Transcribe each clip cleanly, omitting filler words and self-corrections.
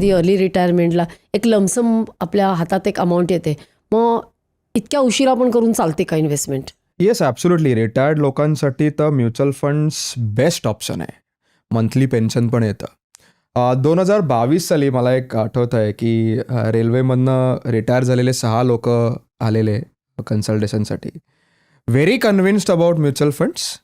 अगदी अर्ली रिटायरमेंटला एक लमसम आपल्या हातात एक अमाऊंट येते, मग इतक्या उशिरा पण करून चालते का इन्व्हेस्टमेंट? Yes, absolutely. रिटायर्ड लोकांसाठी तर म्युच्युअल फंड्स बेस्ट ऑप्शन आहे. मंथली पेन्शन पण येतं. 2022 साली मला एक आठवत आहे की रेल्वेमधनं रिटायर झालेले 6 लोक आलेले कन्सल्टेशनसाठी. Very convinced about mutual funds,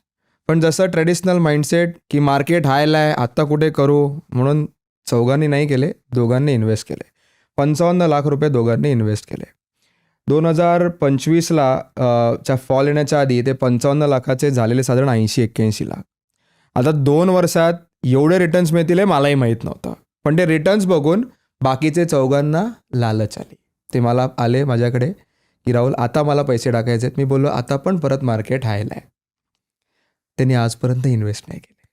पण जसं ट्रेडिशनल माइंडसेट की मार्केट हायला आहे, आत्ता कुठे करू, म्हणून चौघांनी नाही केले, दोघांनी इन्व्हेस्ट केले. 55 लाख रुपये दोघांनी इन्व्हेस्ट केले. 2025ला च्या फॉल येण्याच्या आधी ते 55 लाखाचे झालेले साधारण 80-81 लाख. आता 2 वर्षात एवढे रिटर्न्स मिळतील हे मलाही माहीत नव्हतं, पण ते रिटर्न्स बघून बाकीचे चौघांना लालच आली. ते मला आले माझ्याकडे की राहुल आता मला पैसे टाकायचे आहेत. मी बोललो आता पण परत मार्केट हायला आहे. त्यांनी आजपर्यंत इन्व्हेस्ट नाही केले.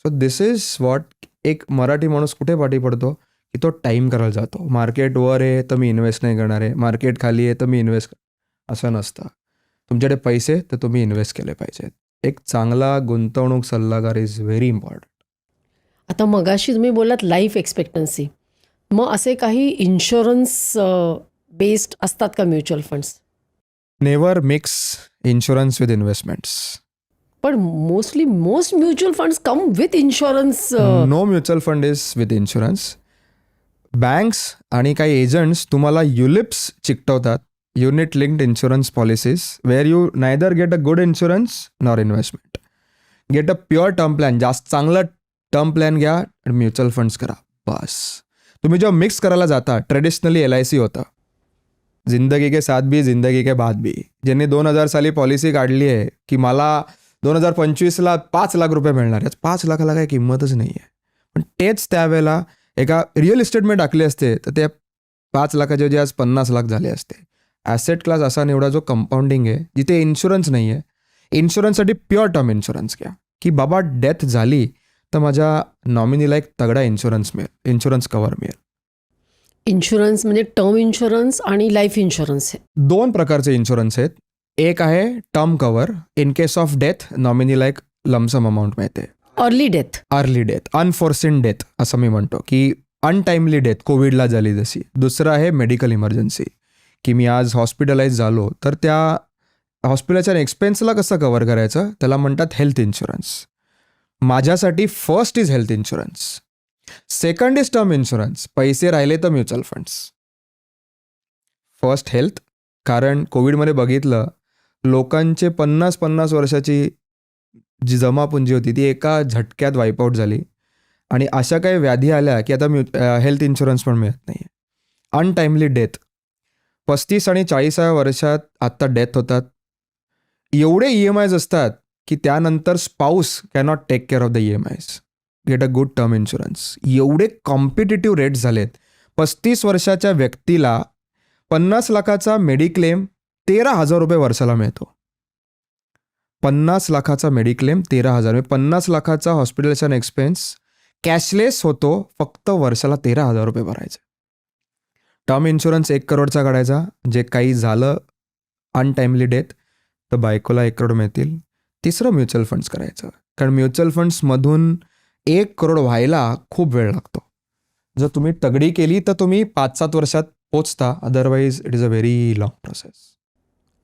सो दिस इज वॉट एक मराठी माणूस कुठे पाठी पडतो की तो टाईम करायला जातो. मार्केट वर आहे तर मी इन्व्हेस्ट नाही करणार आहे, मार्केट खाली आहे तर मी इन्व्हेस्ट, असं नसतं. तुमच्याकडे पैसे तर तुम्ही इन्व्हेस्ट केले पाहिजेत. एक चांगला गुंतवणूक सल्लागार इज व्हेरी इम्पॉर्टंट. आता मगाशी तुम्ही बोललात लाईफ एक्सपेक्टन्सी, मग असे काही इन्शुरन्स बेस्ड असतात का mutual funds? Never mix insurance with investments. पण most mutual funds come with insurance. No mutual fund is with insurance. Banks आणि काही एजंट्स तुम्हाला युलिप्स चिकटवतात, unit linked insurance policies, where you neither get a good insurance nor investment. Get a pure term plan, जास्त चांगला term plan घ्या आणि mutual funds करा, बस. तुम्ही जेव्हा मिक्स करायला जाता, ट्रेडिशनली LIC होतं, जिंदगी के साथ भी जिंदगी के बाद भी. ज्यांनी 2000 साली पॉलिसी काढली आहे की मला 2025ला 5 लाख रुपये मिळणार आहे, 5 लाखाला काही किंमतच नाही आहे, पण तेच त्यावेळेला एका रिअल इस्टेटमध्ये टाकले असते तर ते 5 लाखाचे जे आज 50 लाख झाले असते. ॲसेट क्लास असा निवडा जो कंपाऊंडिंग आहे, जिथे इन्शुरन्स नाही आहे. इन्शुरन्ससाठी प्युअर टर्म इन्शुरन्स घ्या की बाबा डेथ झाली तर माझ्या नॉमिनीला एक तगडा इन्शुरन्स मिळेल, इन्शुरन्स कव्हर मिळेल. इन्शुरन्स म्हणजे टर्म इन्शुरन्स आणि लाईफ इन्शुरन्स आहे. 2 प्रकारचे इन्शुरन्स आहेत. एक आहे term cover, in case of death नॉमिनीला एक लमसम अमाऊंट मिळते. अर्ली डेथ, अनफोर्सिन डेथ असं मी म्हणतो की अनटाईमली डेथ, कोविडला झाली जशी. दुसरं आहे मेडिकल इमर्जन्सी, की मी आज हॉस्पिटलाइज झालो तर त्या हॉस्पिटलच्या एक्सपेन्सला कसं कव्हर करायचं, त्याला म्हणतात हेल्थ इन्शुरन्स. माझ्यासाठी first is health insurance, second is term insurance, पैसे राहिले तर म्युच्युअल फंड्स. फर्स्ट हेल्थ, कारण कोविडमध्ये बघितलं लोकांचे 50-50 वर्षाची जी जमापुंजी होती ती एका झटक्यात वाईपआउट झाली आणि अशा काही व्याधी आल्या की आता हेल्थ इन्शुरन्स पण मिळत नाही आहे. अनटाईमली डेथ, 35 आणि 40व्या वर्षात आत्ता डेथ होतात. एवढे EMIs असतात की त्यानंतर spouse cannot take care of the EMIs. Get a good term insurance. एवढे कॉम्पिटिटिव्ह रेट्स झालेत. 35 वर्षाच्या व्यक्तीला 50 लाखाचा मेडिक्लेम 13,000 रुपये वर्षाला मिळतो. 50 लाखाचा मेडिक्लेम 13,000, 50 लाखाचा हॉस्पिटलचा एक्सपेन्स कॅशलेस होतो, फक्त वर्षाला 13,000 रुपये भरायचे. टर्म इन्शुरन्स 1 करोडचा काढायचा, जे काही झालं अनटाईमली डेथ तर बायकोला 1 करोड मिळतील. तिसरं म्युच्युअल फंड्स करायचं, कारण म्युच्युअल फंड्समधून 1 करोड व्हायला खूप वेळ लागतो. जर तुम्ही तगडी केली तर तुम्ही 5-7 वर्षात पोचता, otherwise it is a very long process.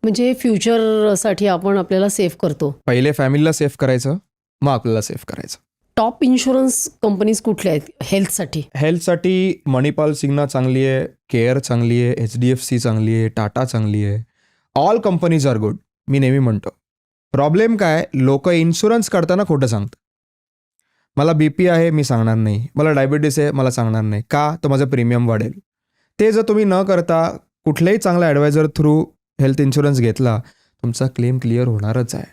म्हणजे फ्युचरसाठी आपण आपल्याला सेव्ह करतो. पहिले फॅमिलीला सेव्ह करायचं, मग आपल्याला सेव्ह करायचं. टॉप इन्शुरन्स कंपनीज कुठल्या आहेत हेल्थसाठी? हेल्थसाठी मणिपाल सिग्ना चांगली आहे, केअर चांगली आहे, HDFC चांगली आहे, टाटा चांगली आहे. ऑल कंपनीज आर गुड, मी नेहमी म्हणतो. प्रॉब्लेम काय, लोक इन्शुरन्स काढताना खोटं सांगतात. मला BP आहे मी सांगणार नाही, मला डायबिटीस आहे मला सांगणार नाही, का तर माझं प्रीमियम वाढेल. ते जर तुम्ही न करता कुठल्याही चांगल्या ॲडवायझर थ्रू हेल्थ इन्शुरन्स घेतला, तुमचा क्लेम क्लिअर होणारच आहे.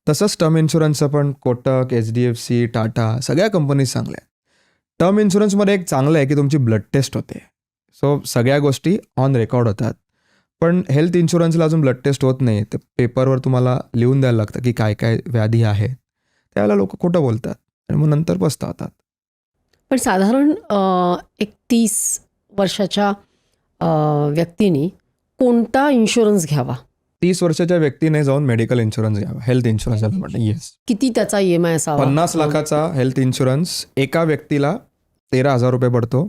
तसंच टर्म इन्शुरन्सचं पण कोटक, HDFC, टाटा सगळ्या कंपनीज चांगल्या आहेत. टर्म इन्शुरन्समध्ये एक चांगलं आहे की तुमची ब्लड टेस्ट होते, सो सगळ्या गोष्टी ऑन रेकॉर्ड होतात. पण हेल्थ इन्शुरन्सला अजून ब्लड टेस्ट होत नाही, तर पेपरवर तुम्हाला लिहून द्यायला लागतं की काय काय व्याधी आहेत. त्यावेळेला लोक खोटं बोलतात आणि मग नंतर पस्तावतात. पण साधारण एक 30 वर्षाच्या व्यक्तीने कोणता इन्शुरन्स घ्यावा? 30 वर्षाच्या व्यक्तीने जाऊन मेडिकल इन्शुरन्स घ्यावा, हेल्थ इन्शुरन्स म्हणतात. येस, किती त्याचा EMI असावा? 50 लाखाचा हेल्थ इन्शुरन्स एका व्यक्तीला 13,000 रुपये पडतो.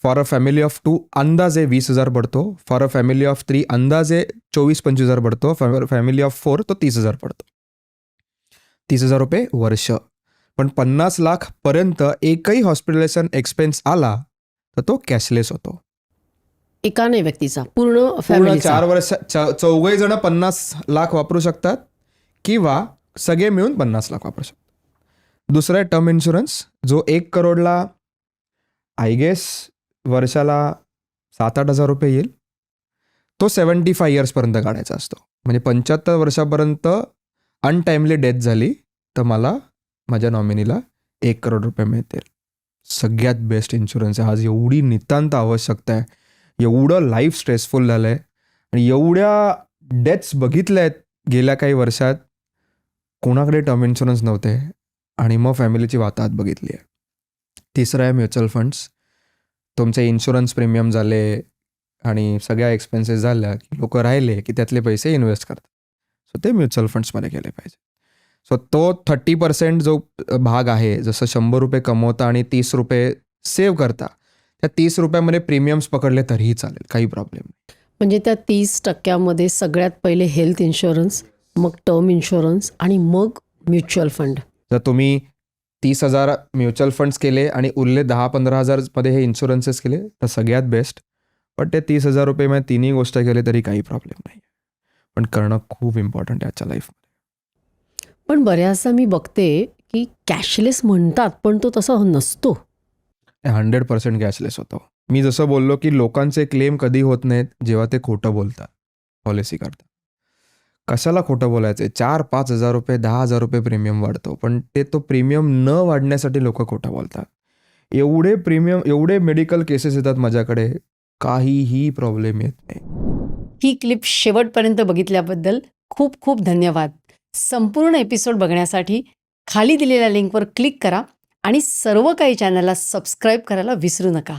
फॉर अ फॅमिली ऑफ 2 अंदाजे 20,000 पडतो. फॉर अ फॅमिली ऑफ 3 अंदाजे 24-25,000 पडतो. फॉर फॅमिली ऑफ 4 तो 30,000 पडतो. 30,000 रुपये वर्ष. पण 50 लाख पर्यंत एकही हॉस्पिटलायझेशन एक्सपेन्स आला तर तो कॅशलेस होतो. एका नाही व्यक्तीचा, पूर्ण पूर्ण फॅमिलीचा. 4 वर्ष चौघही जण 50 लाख वापरू शकतात किंवा सगळे मिळून 50 लाख वापरू शकतात. दुसरा आहे टर्म इन्शुरन्स, जो 1 करोडला आय गेस वर्षाला 7-8 हजार रुपये येईल. तो 75 इयर्सपर्यंत काढायचा असतो. म्हणजे 75 वर्षापर्यंत अनटाइमली डेथ झाली तर मला माझ्या नॉमिनीला 1 करोड रुपये मिळतील. सगळ्यात बेस्ट इन्शुरन्स आहे. आज एवढी नितांत आवश्यकता आहे, एवढं लाईफ स्ट्रेसफुल झालं आहे आणि एवढ्या डेथ्स बघितल्या आहेत गेल्या काही वर्षात. कोणाकडे टर्म इन्शुरन्स नव्हते आणि मग फॅमिलीची वाताहत बघितली आहे. तिसरं आहे म्युच्युअल फंड्स. तुमचे इन्शुरन्स प्रीमियम झाले आणि सगळ्या एक्सपेन्सेस झाल्या की लोक राहिले की त्यातले पैसे इन्व्हेस्ट करतात. सो ते म्युच्युअल फंड्समध्ये केले पाहिजे. सो तो 30% जो भाग आहे, जसं 100 रुपये कमवता आणि 30 रुपये सेव्ह करता, त्या 30 रुपयामध्ये प्रीमियम्स पकडले तरीही चालेल, काही प्रॉब्लेम नाही. म्हणजे त्या 30% सगळ्यात पहिले हेल्थ इन्शुरन्स, मग टर्म इन्शुरन्स आणि मग म्युच्युअल फंड. जर तुम्ही 30,000 म्युच्युअल फंड्स केले आणि उरले 10-15 हजारमध्ये हे इन्शुरन्सेस केले तर सगळ्यात बेस्ट. पण ते 30,000 रुपये तिन्ही गोष्ट केले तरी काही प्रॉब्लेम नाही. पण करणं खूप इम्पॉर्टंट आहे आजच्या लाईफमध्ये. पण बऱ्याचदा मी बघते की कॅशलेस म्हणतात पण तो तसा नसतो. 100% कॅशलेस होतो. मी जसं बोललो की लोकांचे क्लेम कधी होत नाहीत जेव्हा ते खोटं बोलतात पॉलिसी करतात. कशाला खोटं बोलायचं? 4-5 हजार रुपये 10,000 रुपये प्रीमियम वाढतो, पण तो प्रीमियम न वाढण्यासाठी लोक खोटं बोलतात. एवढे मेडिकल केसेस येतात माझ्याकडे, काहीही प्रॉब्लेम येत नाही. ही क्लिप शेवटपर्यंत बघितल्याबद्दल खूप खूप धन्यवाद. संपूर्ण एपिसोड बघण्यासाठी खाली दिलेल्या लिंकवर क्लिक करा आणि सर्व काही चॅनलला सबस्क्राईब करायला विसरू नका.